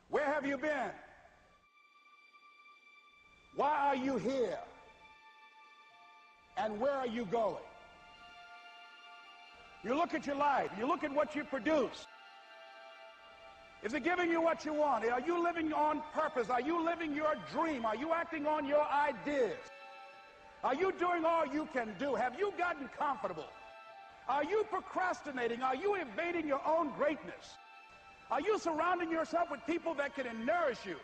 Where have you been? Why are you here? And where are you going? You look at your life, you look at what you produce. Is it giving you what you want? Are you living on purpose? Are you living your dream? Are you acting on your ideas? Are you doing all you can do? Have you gotten comfortable? Are you procrastinating? Are you evading your own greatness? Are you surrounding yourself with people that can nourish you?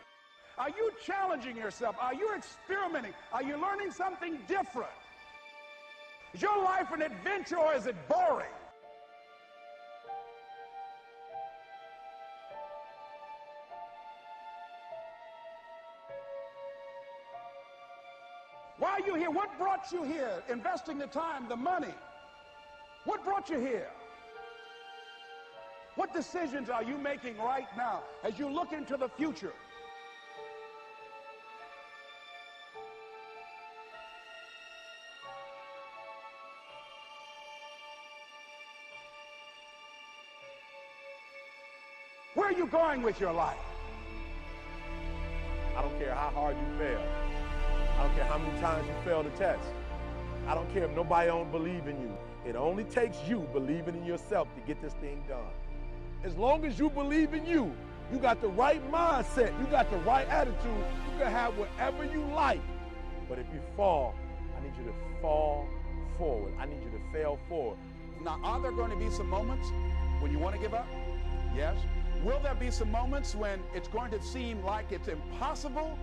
Are you challenging yourself? Are you experimenting? Are you learning something different? Is your life an adventure or is it boring? Why are you here? What brought you here? Investing the time, the money. What brought you here? What decisions are you making right now as you look into the future? Where are you going with your life? I don't care how hard you fail. I don't care how many times you fail the test. I don't care if nobody don't believe in you. It only takes you believing in yourself to get this thing done. As long as you believe in you, you got the right mindset, you got the right attitude, you can have whatever you like. But if you fall, I need you to fall forward. I need you to fail forward. Now, are there going to be some moments when you want to give up? Yes. Will there be some moments when it's going to seem like it's impossible?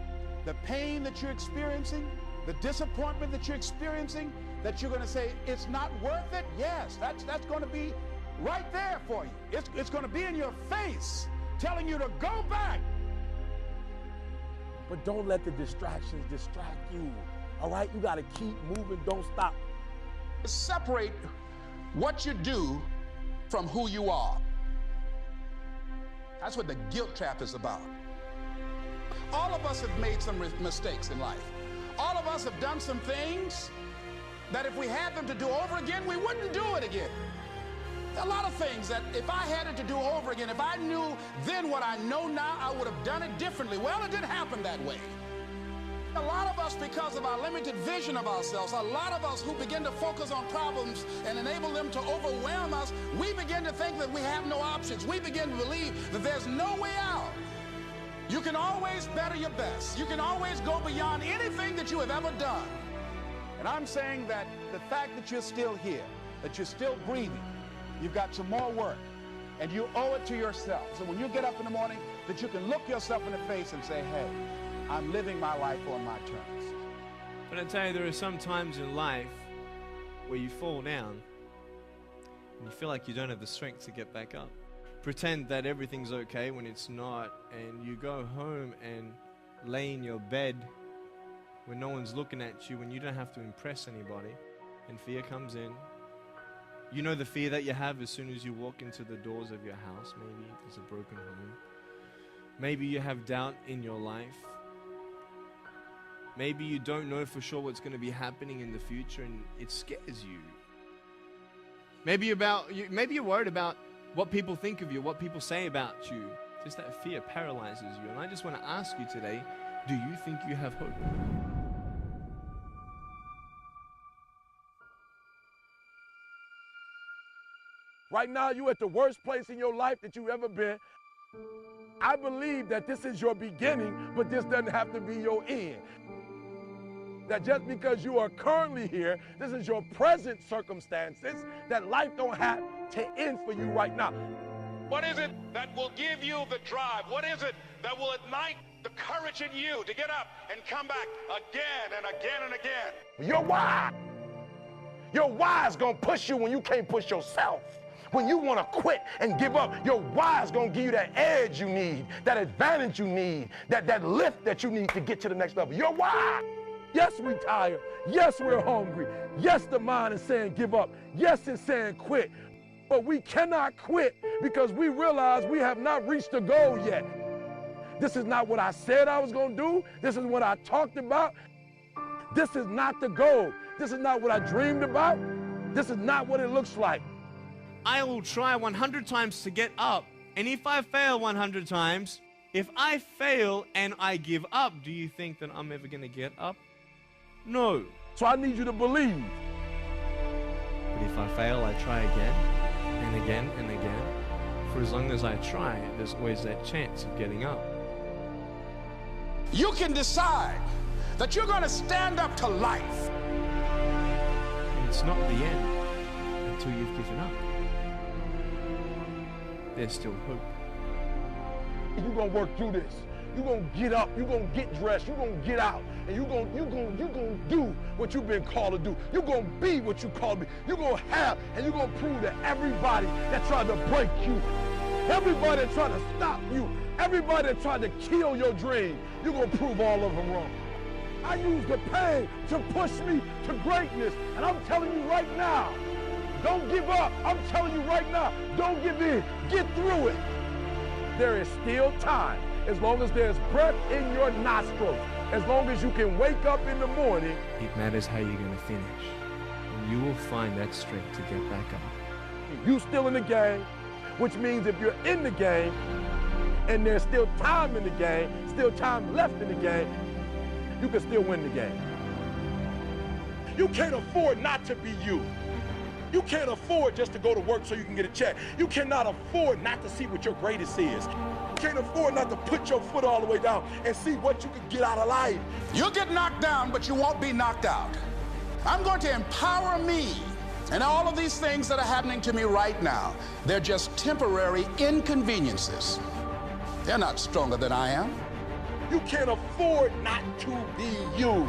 The pain that you're experiencing, the disappointment that you're experiencing, that you're going to say, it's not worth it? Yes, that's going to be right there for you. It's going to be in your face, telling you to go back. But don't let the distractions distract you, all right? You got to keep moving, don't stop. Separate what you do from who you are. That's what the guilt trap is about. All of us have made some mistakes in life. All of us have done some things that if we had them to do over again, we wouldn't do it again. A lot of things that if I had it to do over again, if I knew then what I know now, I would have done it differently. Well, it didn't happen that way. A lot of us, because of our limited vision of ourselves, a lot of us who begin to focus on problems and enable them to overwhelm us, we begin to think that we have no options. We begin to believe that there's no way out. You can always better your best. You can always go beyond anything that you have ever done. And I'm saying that the fact that you're still here, that you're still breathing, you've got some more work, and you owe it to yourself. So when you get up in the morning, that you can look yourself in the face and say, hey, I'm living my life on my terms. But I tell you, there are some times in life where you fall down and you feel like you don't have the strength to get back up. Pretend that everything's okay when it's not, and you go home and lay in your bed when no one's looking at you, when you don't have to impress anybody, and fear comes in. You know the fear that you have as soon as you walk into the doors of your house. Maybe there's a broken home. Maybe you have doubt in your life. Maybe you don't know for sure what's going to be happening in the future, and it scares you. Maybe you're worried about what people think of you, what people say about you. Just that fear paralyzes you. And I just want to ask you today, do you think you have hope? Right now, you're at the worst place in your life that you've ever been. I believe that this is your beginning, but this doesn't have to be your end. That just because you are currently here, this is your present circumstances, that life don't have to end for you right now. What is it that will give you the drive? What is it that will ignite the courage in you to get up and come back again and again and again? Your why. Your why is going to push you when you can't push yourself. When you want to quit and give up, your why is going to give you that edge you need, that advantage you need, that lift that you need to get to the next level. Your why. Yes, we're tired. Yes, we're hungry. Yes, the mind is saying give up. Yes, it's saying quit. But we cannot quit because we realize we have not reached the goal yet. This is not what I said I was going to do. This is what I talked about. This is not the goal. This is not what I dreamed about. This is not what it looks like. I will try 100 times to get up. And if I fail 100 times, If I fail and I give up, do you think that I'm ever going to get up? No. So I need you to believe. But if I fail, I try again and again and again. For as long as I try, there's always that chance of getting up. You can decide that you're going to stand up to life. And it's not the end until you've given up. There's still hope. You're going to work through this. You're going to get up. You're going to get dressed. You're going to get out. And you're going to do what you've been called to do. You're going to be what you called to be. You're going to have, and you're going to prove to everybody that tried to break you, everybody that tried to stop you, everybody that tried to kill your dream, you're going to prove all of them wrong. I use the pain to push me to greatness. And I'm telling you right now, don't give up. I'm telling you right now, don't give in. Get through it. There is still time. As long as there's breath in your nostrils, as long as you can wake up in the morning. It matters how you're going to finish. And you will find that strength to get back up. You still in the game, which means if you're in the game and there's still time in the game, still time left in the game, you can still win the game. You can't afford not to be you. You can't afford just to go to work so you can get a check. You cannot afford not to see what your greatest is. You can't afford not to put your foot all the way down and see what you can get out of life. You'll get knocked down, but you won't be knocked out. I'm going to empower me. And all of these things that are happening to me right now, they're just temporary inconveniences. They're not stronger than I am. You can't afford not to be you.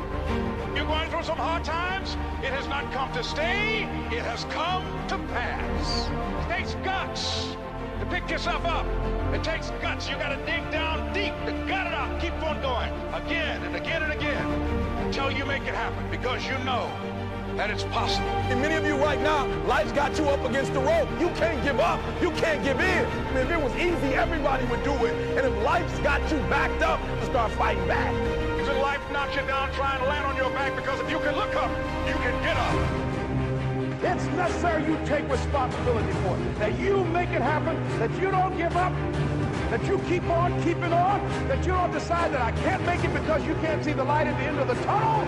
You're going through some hard times? It has not come to stay. It has come to pass. It takes guts to pick yourself up. It takes guts. You got to dig down deep to gut it out. Keep on going again and again and again until you make it happen, because you know that it's possible. And many of you right now, life's got you up against the rope. You can't give up. You can't give in. I mean, if it was easy, everybody would do it. And if life's got you backed up, you start fighting back. If life knocks you down, try and land on your back, because if you can look up, you can get up. It's necessary you take responsibility for it, that you make it happen, that you don't give up, that you keep on keeping on, that you don't decide that I can't make it because you can't see the light at the end of the tunnel.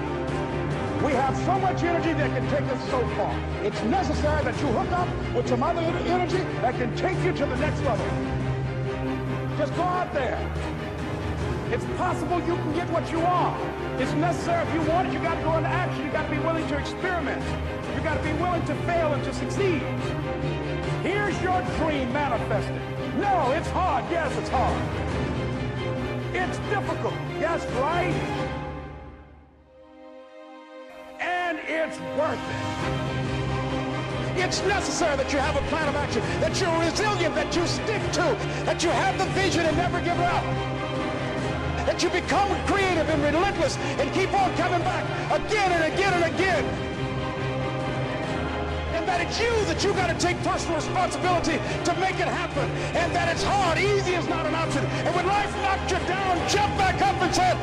We have so much energy that can take us so far. It's necessary that you hook up with some other energy that can take you to the next level. Just go out there. It's possible you can get what you want. It's necessary if you want it, you got to go into action. You got to be willing to experiment. You got to be willing to fail and to succeed. Here's your dream manifested. No, it's hard. Yes, it's hard. It's difficult. Yes, right? And it's worth it. It's necessary that you have a plan of action, that you're resilient, that you stick to, that you have the vision and never give up, that you become creative and relentless and keep on coming back again and again and again. And that it's you that you got to take personal responsibility to make it happen. And that it's hard. Easy is not an option. And when life knocks you down, jump back up and say,